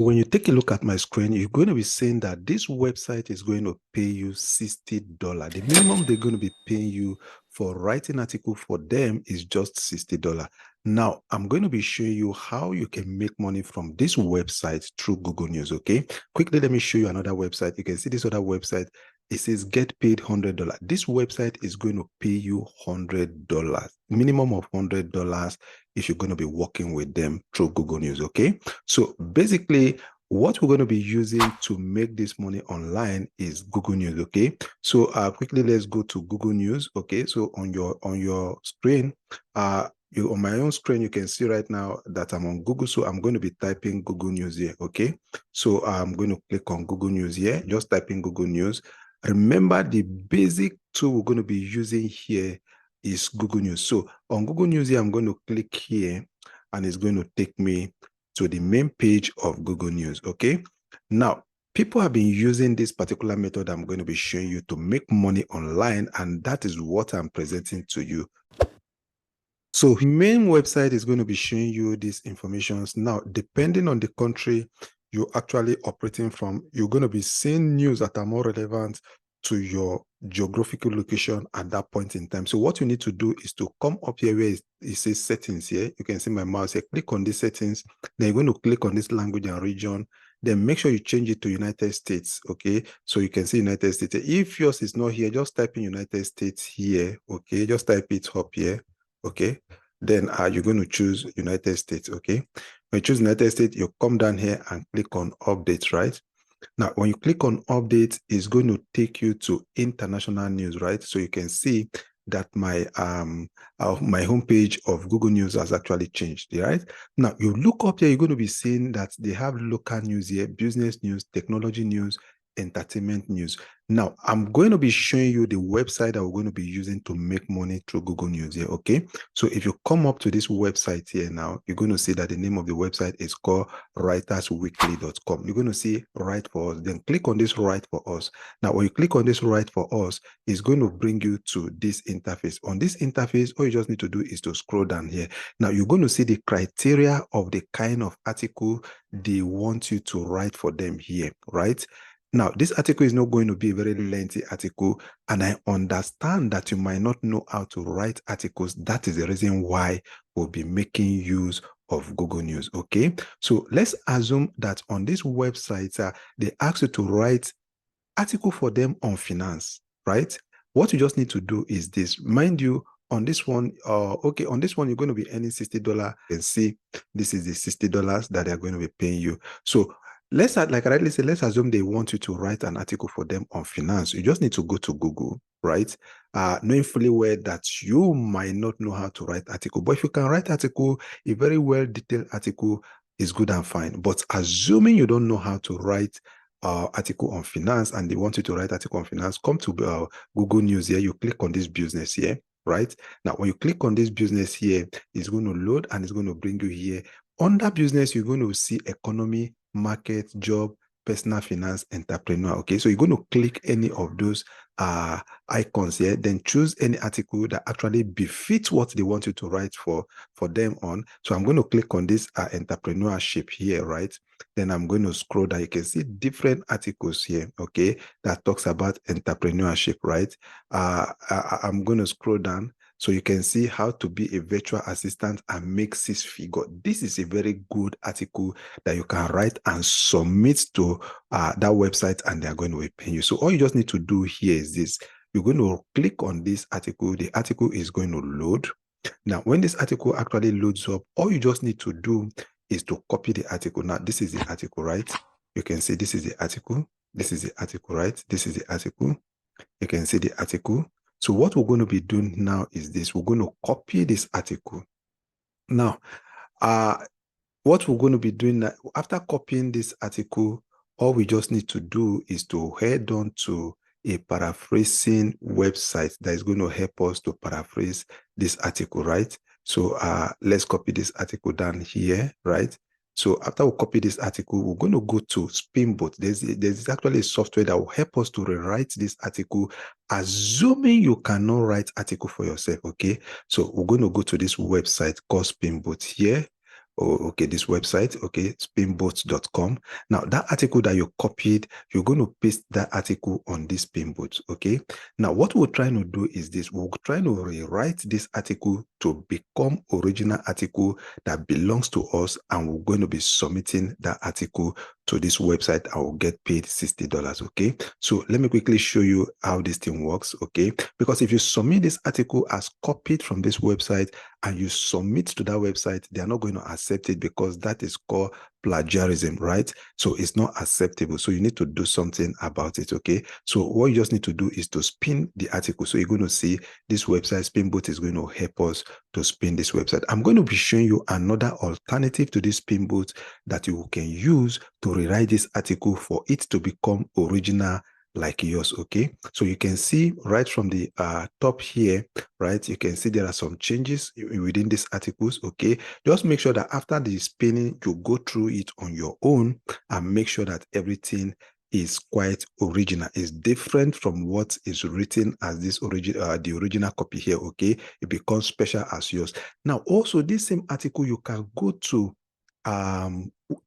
When you take a look at my screen, you're going to be seeing that this website is going to pay you $60. The minimum they're going to be paying you for writing article for them is just $60. Now, I'm going to be showing you how you can make money from this website through Google News, okay? Quickly, let me show you another website. You can see this other website. It says get paid $100. This website is going to pay you $100, minimum of $100 if you're going to be working with them through Google News, okay? So basically, what we're going to be using to make this money online is Google News, okay? So quickly, let's go to Google News, okay? So on your screen, on my own screen, you can see right now that I'm on Google. So I'm going to be typing Google News here, okay? So I'm going to click on Google News here, just type in Google News. Remember, the basic tool we're going to be using here is Google News. So on Google News here, I'm going to click here and it's going to take me to the main page of Google News, okay? Now, people have been using this particular method I'm going to be showing you to make money online, and that is what I'm presenting to you. So main website is going to be showing you these informations. Now, depending on the country you're actually operating from, you're going to be seeing news that are more relevant to your geographical location at that point in time. So what you need to do is to come up here where it says settings here. You can see my mouse here. Click on these settings. Then you're going to click on this language and region. Then make sure you change it to United States, okay? So you can see United States. If yours is not here, just type in United States here, okay? Just type it up here, okay? Then you're going to choose United States, okay? When you choose United States, you come down here and click on updates, right? Now, when you click on updates, it's going to take you to international news, right? So you can see that my homepage of Google News has actually changed, right? Now, you look up here, you're going to be seeing that they have local news here, business news, technology news, entertainment news. Now, I'm going to be showing you the website that we're going to be using to make money through Google News here, okay? So if you come up to this website here now, you're going to see that the name of the website is called writersweekly.com. You're going to see Write for Us. Then click on this Write for Us. Now, when you click on this Write for Us, it's going to bring you to this interface. On this interface, all you just need to do is to scroll down here. Now, you're going to see the criteria of the kind of article they want you to write for them here, right? Now, this article is not going to be a very lengthy article, and I understand that you might not know how to write articles. That is the reason why we'll be making use of Google News, okay? So let's assume that on this website, they ask you to write article for them on finance, right? What you just need to do is this. Mind you, on this one, okay, on this one, you're going to be earning $60. You can see this is the $60 that they're going to be paying you. So let's, like I rightly said, let's assume they want you to write an article for them on finance. You just need to go to Google, right? Knowing fully well that you might not know how to write article, but if you can write article, a very well detailed article is good and fine. But assuming you don't know how to write article on finance and they want you to write article on finance, come to Google News here. You click on this business here, right? Now, when you click on this business here, it's going to load and it's going to bring you here. Under business, you're going to see economy, market, job, personal finance, entrepreneur. Okay, so you're going to click any of those icons here, then choose any article that actually befits what they want you to write for them on. So I'm going to click on this entrepreneurship here, right? Then I'm going to scroll down. You can see different articles here, okay, that talks about entrepreneurship, right? I'm going to scroll down. So you can see how to be a virtual assistant and make six figures. This is a very good article that you can write and submit to that website, and they're going to be paying you. So all you just need to do here is this. You're going to click on this article. The article is going to load. Now, when this article actually loads up, all you just need to do is to copy the article. Now, this is the article, right? You can see this is the article. This is the article, right? This is the article. You can see the article. So what we're going to be doing now is this. We're going to copy this article. Now, what we're going to be doing now, after copying this article, all we just need to do is to head on to a paraphrasing website that is going to help us to paraphrase this article, right? So let's copy this article down here, right? So after we copy this article, we're going to go to Spinboat. There's actually a software that will help us to rewrite this article, assuming you cannot write article for yourself, okay? So we're going to go to this website called Spinboat here. okay, this website, okay, spinboats.com. Now, that article that you copied, you're going to paste that article on this Spinboats, okay? Now, what we're trying to do is this. We're trying to rewrite this article to become original article that belongs to us, and we're going to be submitting that article to this website. I will get paid $60, okay? So let me quickly show you how this thing works, okay? Because if you submit this article as copied from this website and you submit to that website, they are not going to accept it because that is called plagiarism, right? So it's not acceptable. So you need to do something about it, okay? So what you just need to do is to spin the article. So you're going to see this website, Spinboat is going to help us to spin this website. I'm going to be showing you another alternative to this Spinboat that you can use to rewrite this article for it to become original like yours, okay? So you can see right from the top here, right? You can see there are some changes within these articles, okay? Just make sure that after the spinning, you go through it on your own and make sure that everything is quite original. It's different from what is written as this the original copy here, okay? It becomes special as yours. Now, also this same article, you can go to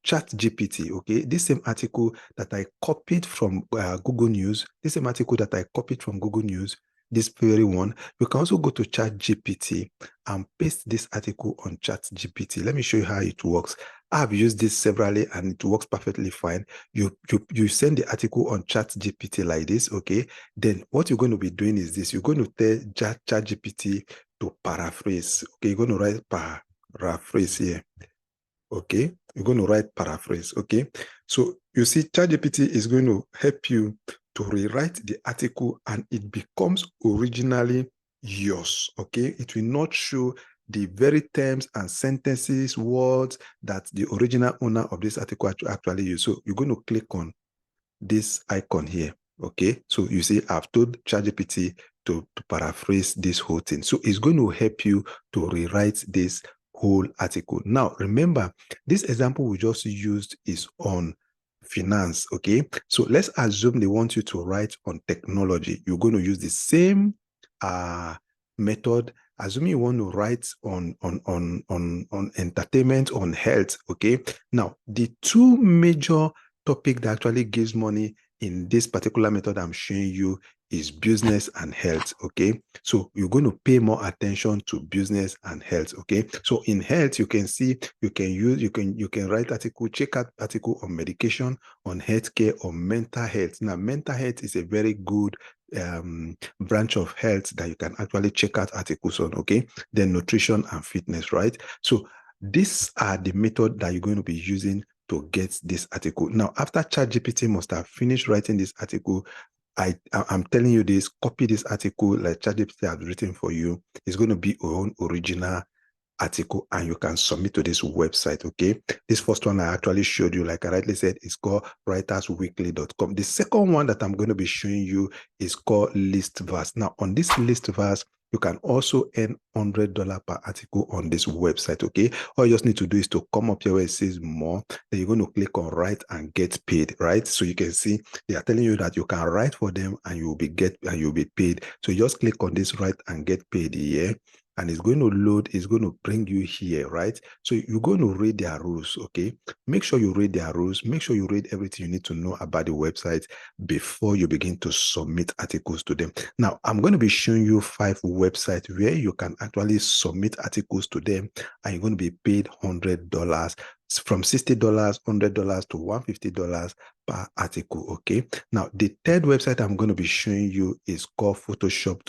chat GPT, okay? This same article that I copied from Google News, this same article that I copied from Google News, this very one, you can also go to chat GPT and paste this article on chat GPT. Let me show you how it works. I've used this severally and it works perfectly fine. You send the article on chat GPT like this, okay? Then what you're going to be doing is this. You're going to tell chat GPT to paraphrase, okay? You're going to write paraphrase here. Okay, you're going to write paraphrase. Okay, so you see, ChatGPT is going to help you to rewrite the article and it becomes originally yours. Okay, it will not show the very terms and sentences, words that the original owner of this article actually used. So you're going to click on this icon here. Okay, so you see, I've told ChatGPT to paraphrase this whole thing. So it's going to help you to rewrite this whole article. Now, remember, this example we just used is on finance, okay? So let's assume they want you to write on technology. You're going to use the same method. Assuming you want to write on entertainment, on health, okay? Now, the two major topic that actually gives money in this particular method I'm showing you is business and health, okay? So you're going to pay more attention to business and health, okay? So in health, you can see, you can write article, check out article on medication, on healthcare, on mental health. Now, mental health is a very good branch of health that you can actually check out articles on, okay? Then nutrition and fitness, right? So these are the method that you're going to be using to get this article. Now, after ChatGPT must have finished writing this article, I'm telling you this, copy this article like ChatGPT has written for you. It's going to be your own original article and you can submit to this website, okay? This first one I actually showed you, like I rightly said, is called writersweekly.com. The second one that I'm going to be showing you is called Listverse. Now, on this Listverse, you can also earn $100 per article on this website, okay? All you just need to do is to come up here where it says more, then you're going to click on write and get paid, right? So you can see they are telling you that you can write for them and you'll be paid. So you just click on this write and get paid here. And it's going to load, it's going to bring you here, right? So you're going to read their rules, okay? Make sure you read their rules. Make sure you read everything you need to know about the website before you begin to submit articles to them. Now, I'm going to be showing you 5 websites where you can actually submit articles to them and you're going to be paid $100 from $60, $100 to $150 per article, okay? Now, the third website I'm going to be showing you is called Photoshop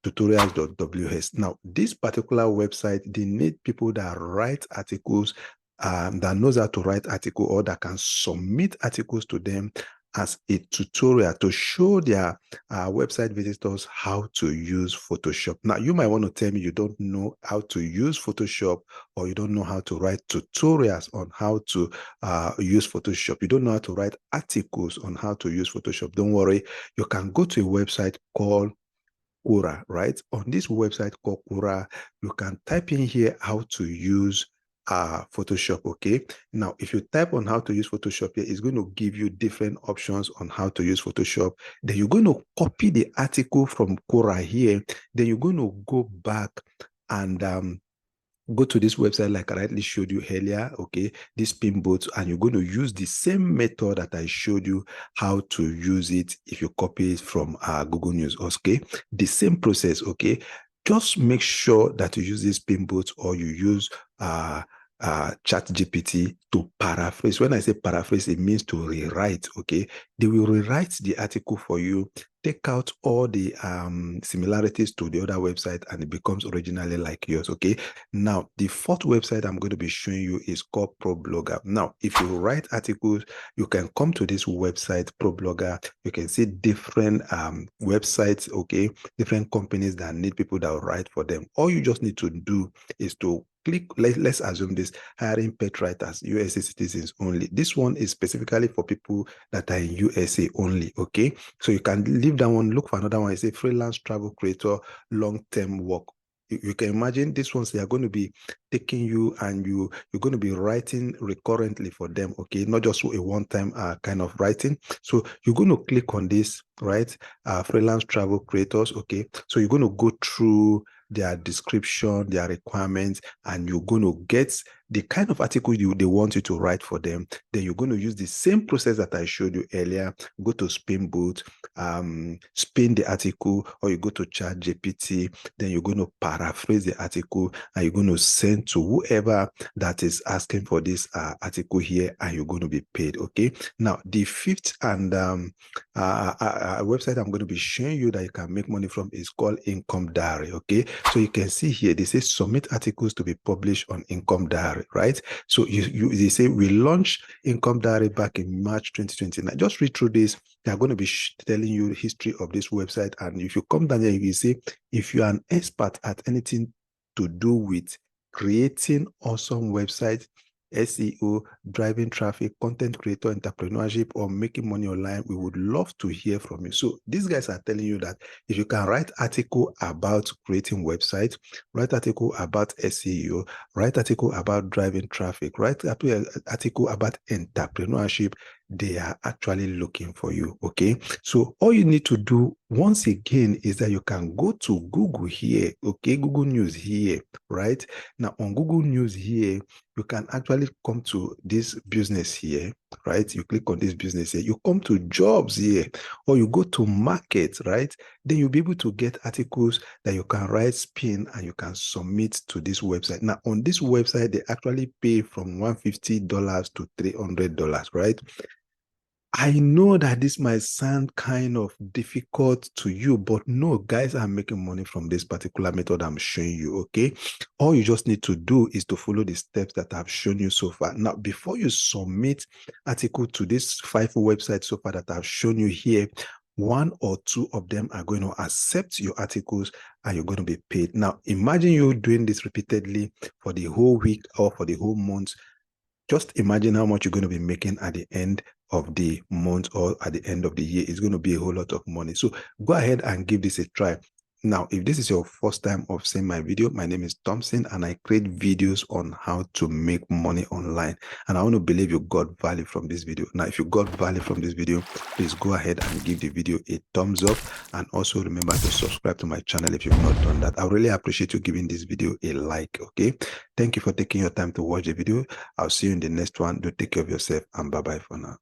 tutorials.ws. Now, this particular website, they need people that write articles, that knows how to write article or that can submit articles to them as a tutorial to show their website visitors how to use Photoshop. Now, you might want to tell me you don't know how to use Photoshop or you don't know how to write tutorials on how to use Photoshop. You don't know how to write articles on how to use Photoshop. Don't worry. You can go to a website called Quora, right? On this website called Quora, you can type in here how to use Photoshop, okay? Now, if you type on how to use Photoshop here, it's going to give you different options on how to use Photoshop. Then you're going to copy the article from Quora here. Then you're going to go back and go to this website like I rightly showed you earlier, okay, this pin boat, and you're going to use the same method that I showed you how to use it if you copy it from Google News, okay? The same process,? Just make sure that you use this pin boat or you use chat GPT to paraphrase. When I say paraphrase, it means to rewrite, okay? They will rewrite the article for you, take out all the similarities to the other website, and it becomes originally like yours, okay? Now, the fourth website I'm going to be showing you is called ProBlogger. Now, if you write articles, you can come to this website, ProBlogger. You can see different websites, okay? Different companies that need people that will write for them. All you just need to do is to click, let's assume this, hiring pet writers, USA citizens only. This one is specifically for people that are in USA only, okay? So you can leave that one, look for another one. It's a freelance travel creator, long-term work. You can imagine these ones, they are going to be taking you and you're going to be writing recurrently for them, okay? Not just a one-time kind of writing. So you're going to click on this, right? Freelance travel creators, okay? So you're going to go through their description, their requirements, and you're going to get the kind of article they want you to write for them. Then you're going to use the same process that I showed you earlier. Go to Spinboot, spin the article, or you go to Chat GPT. Then you're going to paraphrase the article and you're going to send to whoever that is asking for this article here, and you're going to be paid, okay? Now, the fifth and website I'm going to be showing you that you can make money from is called Income Diary, okay? So you can see here, they say submit articles to be published on Income Diary, right? So they say we launched Income Diary back in March 2029. Just read through this. They're going to be telling you the history of this website. And if you come down here, you will see if you are an expert at anything to do with creating awesome websites, SEO, driving traffic, content creator, entrepreneurship, or making money online, we would love to hear from you. So these guys are telling you that if you can write article about creating websites, write article about SEO, write article about driving traffic, write article about entrepreneurship, they are actually looking for you, okay? So all you need to do once again is that you can go to Google here, okay? Google News here, right? Now on Google News here, you can actually come to this business here, right? You click on this business here, you come to jobs here, or you go to market, right? Then you'll be able to get articles that you can write, spin, and you can submit to this website. Now, on this website, they actually pay from $150 to $300, right? I know that this might sound kind of difficult to you, but no, guys are making money from this particular method I'm showing you, okay? All you just need to do is to follow the steps that I've shown you so far. Now, before you submit article to this 5 websites so far that I've shown you here, 1 or 2 of them are going to accept your articles and you're going to be paid. Now, imagine you doing this repeatedly for the whole week or for the whole month. Just imagine how much you're going to be making at the end of the month or at the end of the year. It's going to be a whole lot of money. So go ahead and give this a try. Now, if this is your first time of seeing my video, my name is Thompson and I create videos on how to make money online. And I want to believe you got value from this video. Now, if you got value from this video, please go ahead and give the video a thumbs up. And also remember to subscribe to my channel if you've not done that. I really appreciate you giving this video a like, okay? Thank you for taking your time to watch the video. I'll see you in the next one. Do take care of yourself and bye-bye for now.